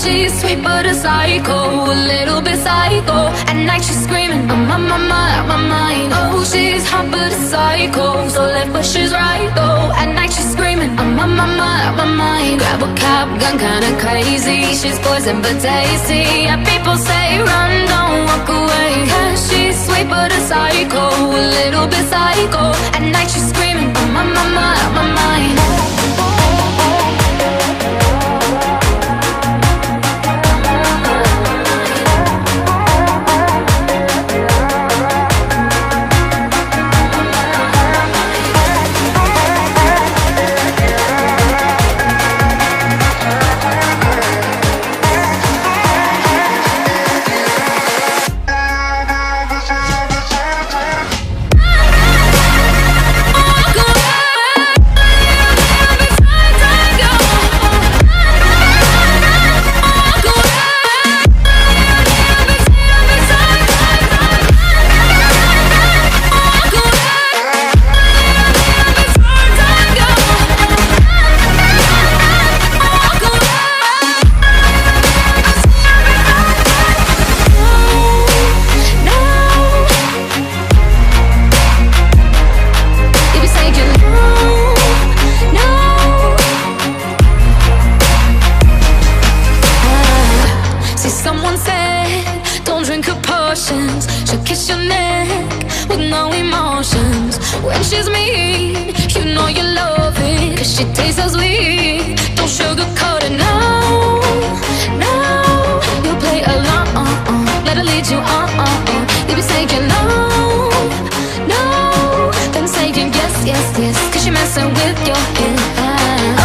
she's sweet but a psycho, a little bit psycho. At night she's screaming, I'm on my mind, my mind. Oh, she's hot but a psycho, so left but she's right though. At night she's screaming, I'm on my mind, my mind. Grab a cop gun, kinda crazy. She's poison but tasty. Yeah, people say run, don't walk away. Cause she's sweet but a psycho, a little bit psycho. At night she's screaming, I'm on my mind, my mind. She'll kiss your neck with no emotions. When she's mean, you know you love it, cause she tastes so sweet. Don't sugarcoat it, no, no. You play along, let her lead you on. You be saying no, no, then saying yes, yes, yes, cause she messing with your head.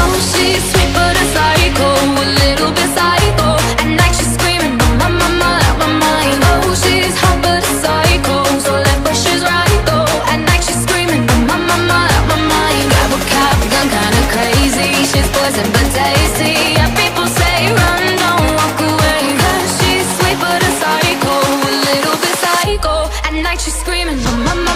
Oh, she's sweet but a psycho, a little bit psycho. At night she's screaming, my mind. Oh, she's hot but a psycho, so left but she's right though. At night she's screaming, my mind. Grab a cop gun, kinda crazy. She's poison but tasty. Yeah, people say run, don't walk away. Cause she's sweet but a psycho, a little bit psycho. At night she's screaming, my mind.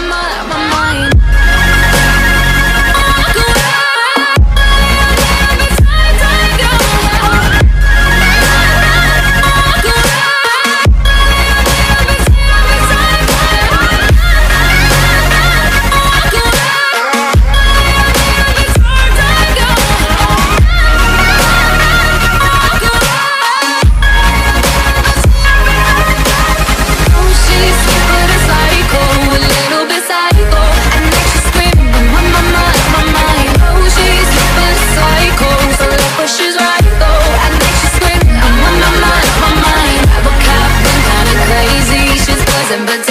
But